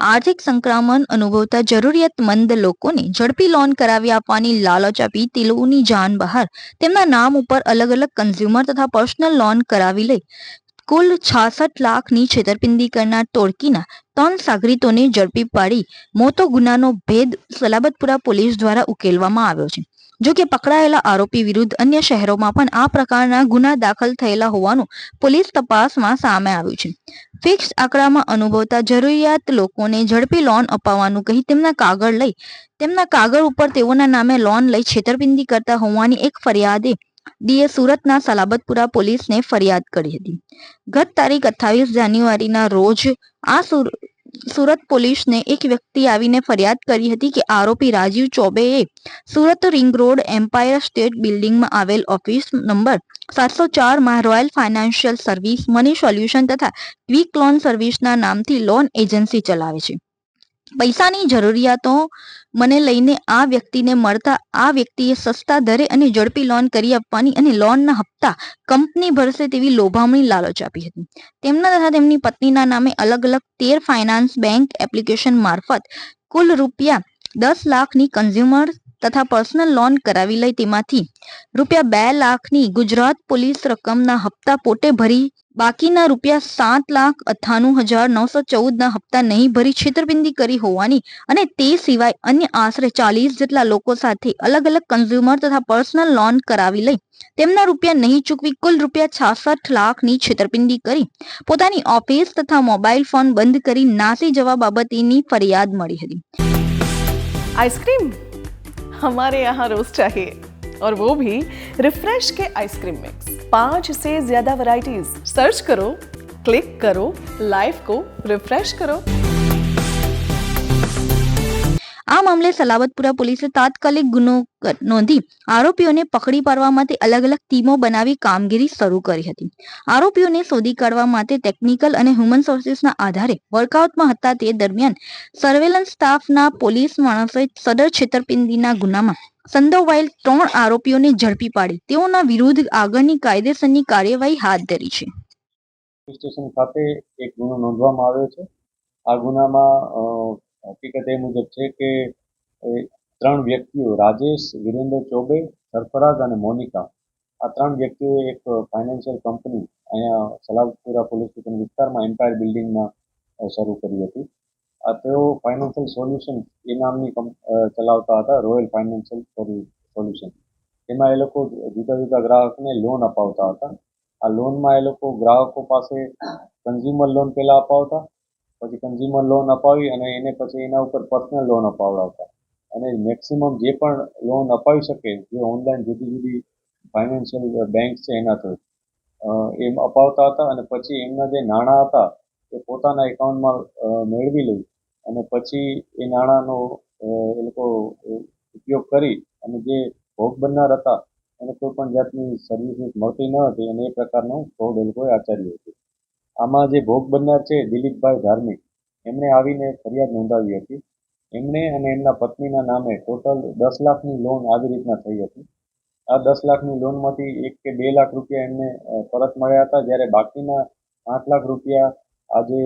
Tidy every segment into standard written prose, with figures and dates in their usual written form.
આર્થિક સંક્રમણ અનુભવતા જરૂરિયાતમંદ લોકોને ઝડપી લોન કરાવી આપવાની લાલચ આપી તેઓની જાન બહાર તેમના નામ ઉપર અલગ અલગ કન્ઝ્યુમર તથા પર્સનલ લોન કરાવી લઈ કુલ 66 લાખની છેતરપિંડી કરનાર ટોળકીના 3 સાગરીતોને ઝડપી પાડી મોટો ગુનાનો ભેદ સલાબતપુરા પોલીસ દ્વારા ઉકેલવામાં આવ્યો છે. જો કે પકડાયેલા આરોપી વિરુદ્ધ અન્ય શહેરોમાં પણ આ પ્રકારના ગુના દાખલ થયેલા હોવાનું પોલીસ તપાસમાં સામે આવ્યું છે. ફિક્સ આંકડામાં અનુભવતા જરૂરિયાત લોકોને ઝડપી લોન અપાવવાનું કહી તેમના કાગળ ઉપર તેઓના નામે લોન લઈ છેતરપિંડી કરતા હોવાની એક ફરિયાદે ડીએ સુરતના સલાબતપુરા પોલીસને ફરિયાદ કરી હતી. ગત તારીખ 28 જાન્યુઆરીના રોજ સુરત પોલીસને એક વ્યક્તિ આવીને ફરિયાદ કરી હતી કે આરોપી રાજીવ ચોબેએ Surat ring road Empire State બિલ્ડિંગમાં આવેલ ઓફિસ નંબર 704માં Royal Financial Service, money solution તથા ક્વિક લોન સર્વિસના નામથી લોન એજન્સી ચલાવે છે. પૈસાની જરૂરિયાતો મને લઈને આ વ્યક્તિને મળતા આ વ્યક્તિએ સસ્તા દરે અને ઝડપી લોન કરી આપવાની અને લોનના હપ્તા કંપની ભરશે તેવી લોભામણી લાલચ આપી હતી. તેમના તથા તેમની પત્નીના નામે અલગ અલગ 13 ફાઇનાન્સ બેંક એપ્લિકેશન મારફત કુલ રૂપિયા 10 લાખની કન્ઝ્યુમર તથા પર્સનલ લોન કરાવી લઈ તેમાંથી રૂપિયા 2 લાખની ગુજરાત પોલીસ રકમના હપ્તા પોતે ભરી બાકીના રૂપિયા 7,98,914ના હપ્તા નહીં ભરી છેતરપિંડી કરી હોવાની અને તે સિવાય અન્ય આશરે 40 જેટલા લોકો સાથે અલગ અલગ કન્ઝ્યુમર તથા પર્સનલ લોન કરાવી લઈ તેમના રૂપિયા નહીં ચૂકવી કુલ રૂપિયા 66 લાખની છેતરપિંડી કરી પોતાની ઓફિસ તથા મોબાઈલ ફોન બંધ કરી નાસી જવા બાબતેની ફરિયાદ મળી હતી. आइसक्रीम हमारे यहाँ रोज चाहिए और वो भी रिफ्रेश के आइसक्रीम मिक्स 5 से ज्यादा वैरायटीज सर्च करो, क्लिक करो, लाइफ को रिफ्रेश करो. આ મામલે સલાબતપુરા પોલીસે તાત્કાલિક ગુનો નોંધી આરોપીઓને પકડી પાડવા માટે અલગ અલગ ટીમો બનાવી કામગીરી શરૂ કરી હતી. આરોપીઓને શોધી કાઢવા માટે ટેકનિકલ અને હ્યુમન સોર્સિસના આધારે વર્કઆઉટમાં હતા. તે દરમિયાન સર્વેલન્સ સ્ટાફના પોલીસ માણસોએ સદર છેતરપિંડીના ગુનામાં સંડોવાયેલ 3 આરોપીઓને ઝડપી પાડી તેઓના વિરુદ્ધ આગળની કાયદેસરની કાર્યવાહી હાથ ધરી છે. સ્ટેશન ખાતે એક ગુનો નોંધવામાં આવ્યો છે. આ ગુનામાં હકીકત એ મુજબ છે કે 3 વ્યક્તિઓ રાજેશ, વિરેન્દ્ર ચોબે, સરફરાઝ અને મોનિકા, આ 3 વ્યક્તિઓએ એક ફાઇનાન્શિયલ કંપની અહીંયા સલાબતપુરા પોલીસ સ્ટેશન વિસ્તારમાં એમ્પાયર બિલ્ડિંગમાં શરૂ કરી હતી. તેઓ ફાઇનાન્શિયલ સોલ્યુશન એ નામની ચલાવતા હતા, રોયલ ફાઇનાન્શિયલ સોલ્યુશન. એમાં એ લોકો જુદા જુદા ગ્રાહકને લોન અપાવતા હતા. આ લોનમાં એ લોકો ગ્રાહકો પાસે કન્ઝ્યુમર લોન પહેલા અપાવતા, પછી કન્ઝ્યુમર લોન અપાવી અને એને પછી એના ઉપર પર્સનલ લોન અપાવડાવતા અને મેક્સિમમ જે પણ લોન અપાવી શકે જે ઓનલાઈન જુદી જુદી ફાઇનાન્શિયલ બેંક છે એના થ્રુ એમ અપાવતા હતા અને પછી એમના જે નાણાં હતા એ પોતાના એકાઉન્ટમાં મેળવી લઈ અને પછી એ નાણાંનો એ લોકો ઉપયોગ કરી અને જે ભોગ બનનાર હતા એને કોઈ પણ જાતની સર્વિસીસ મળતી ન હતી અને એ પ્રકારનું ફ્રોડ એ લોકોએ આચર્યું હતું. આમાં જે ભોગ બનનાર છે દિલીપભાઈ ધાર્મિક, એમણે આવીને ફરિયાદ નોંધાવી હતી. એમણે અને એમના પત્નીના નામે ટોટલ 10 લાખની લોન આવી રીતના થઈ હતી. આ 10 લાખની લોનમાંથી 1 કે 2 લાખ રૂપિયા એમને પરત મળ્યા હતા, જ્યારે બાકીના 8 લાખ રૂપિયા આ જે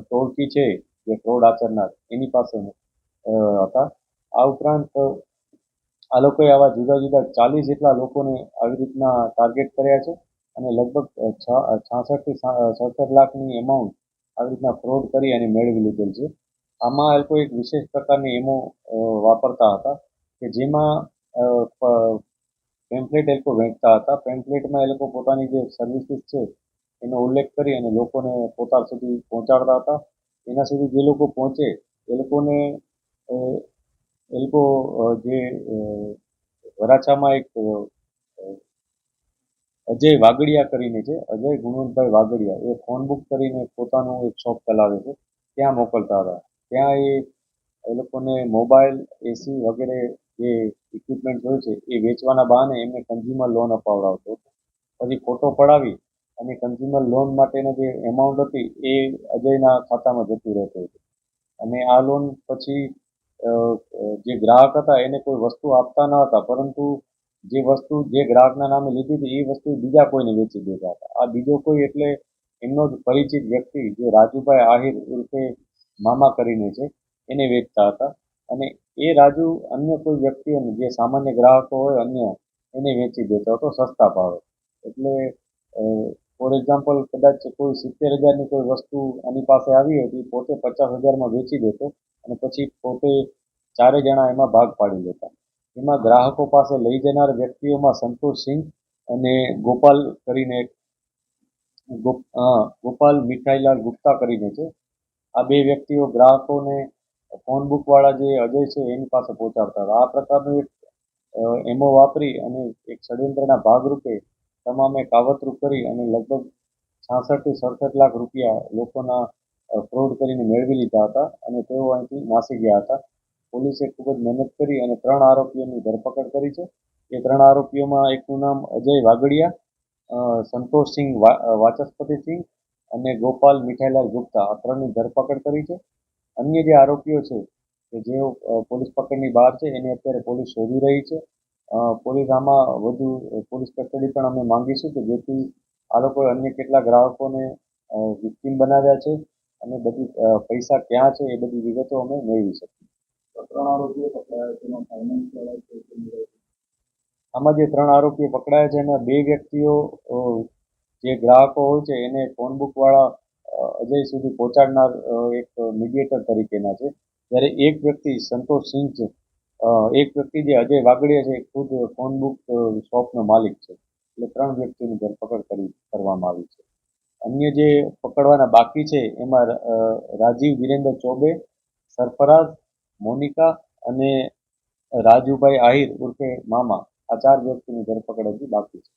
ટોળકી છે જે ફ્રોડ આચરનાર એની પાસે હતા. આ ઉપરાંત આ લોકોએ આવા જુદા જુદા 40 જેટલા લોકોને આવી રીતના ટાર્ગેટ કર્યા છે અને લગભગ 66 થી 67 લાખની એમાઉન્ટ આવી રીતના ફ્રોડ કરી અને મેળવી લીધેલ છે. આમાં એ લોકો એક વિશેષ પ્રકારની એમો વાપરતા હતા કે જેમાં પેમ્પલેટ એ લોકો વેચતા હતા. પેમ્પલેટમાં એ લોકો પોતાની જે સર્વિસીસ છે એનો ઉલ્લેખ કરી અને લોકોને પોતા સુધી પહોંચાડતા હતા. એના સુધી જે લોકો પહોંચે એ લોકો જે વરાછામાં એક અજય વાગડિયા કરીને છે, અજય ગુણવંતભાઈ વાગડિયા, એ ફોન બુક કરીને પોતાનું એક શોપ ચલાવે છે, ત્યાં મોકલતા હતા. ત્યાં એ લોકોને મોબાઈલ, એસી વગેરે જે ઇક્વિપમેન્ટ હોય છે એ વેચવાના બહાને એમને કન્ઝ્યુમર લોન અપાવડાવતો હતો. પછી ફોટો પડાવી અને કન્ઝ્યુમર લોન માટેની જે એમાઉન્ટ હતી એ અજયના ખાતામાં જતું રહેતું હતું અને આ લોન પછી જે ગ્રાહક હતા એને કોઈ વસ્તુ આપતા ન હતા, પરંતુ જે વસ્તુ જે ગ્રાહકના નામે લીધી હતી એ વસ્તુ બીજા કોઈને વેચી દેતા હતા. આ બીજો કોઈ એટલે એમનો જ પરિચિત વ્યક્તિ જે રાજુભાઈ આહિર ઉર્ફે મામા કરીને છે એને વેચતા હતા અને એ રાજુ અન્ય કોઈ વ્યક્તિઓને જે સામાન્ય ગ્રાહકો હોય અન્ય એને વેચી દેતો હતો સસ્તા ભાવે. એટલે ફોર એક્ઝામ્પલ કદાચ કોઈ 70,000ની કોઈ વસ્તુ આની પાસે આવી હતી, પોતે 50,000માં વેચી દેતો અને પછી પોતે ચારે જણા એમાં ભાગ પાડી લેતા. એમાં ગ્રાહકો પાસે લઈ જનાર વ્યક્તિઓમાં સંતોષસિંહ અને ગોપાલ કરીને ગોપાલ મીઠાઈલાલ ગુપ્તા કરીને છે. આ બે વ્યક્તિઓ ગ્રાહકોને ફોન બુક વાળા જે અજય છે એની પાસે પહોંચાડતા હતા. આ પ્રકારનું એક એમો વાપરી અને એક ષડયંત્રના ભાગરૂપે તમામે કાવતરું કરી અને લગભગ 66 થી 67 લાખ રૂપિયા લોકોના ફ્રોડ કરીને મેળવી લીધા હતા અને તેઓ અહીંથી નાસી ગયા હતા. પોલીસે ખૂબ જ મહેનત કરી અને 3 આરોપીઓની ધરપકડ કરી છે. એ 3 આરોપીઓમાં એકનું નામ અજય વાગડિયા, સંતોષસિંહ વાચસ્પતિસિંહ અને ગોપાલ મીઠાઈલાલ ગુપ્તા, આ 3ની ધરપકડ કરી છે. અન્ય જે આરોપીઓ છે કે જેઓ પોલીસ પકડની બહાર છે એને અત્યારે પોલીસ શોધી રહી છે. પોલીસ આમાં વધુ પોલીસ કસ્ટડી પણ અમે માંગીશું કે જેથી આ લોકોએ અન્ય કેટલા ગ્રાહકોને વિક્ટીમ બનાવ્યા છે અને બધી પૈસા ક્યાં છે એ બધી વિગતો અમે મેળવી શકીએ. આમાં જે 3 આરોપીઓ પકડાયા છે એમાં 2 વ્યક્તિઓ જે ગ્રાહકો હોય છે એને ફોન બુક વાળા અજય સુધી પહોંચાડનાર એક મીડિયેટર તરીકેના છે. જ્યારે એક વ્યક્તિ સંતોષસિંહ છે, એક વ્યક્તિ જે અજય વાગડિયા છે એ ખુદ ફોન બુક શોપનો માલિક છે. એટલે 3 વ્યક્તિની ધરપકડ કરવામાં આવી છે. અન્ય જે પકડવાના બાકી છે એમાં રાજીવ વિરેન્દ્ર ચોબે, સરફરાઝ, મોનિકા અને રાજુભાઈ આહિર ઉર્ફે મામા, આ 4 વ્યક્તિની ધરપકડ હજી બાકી છે.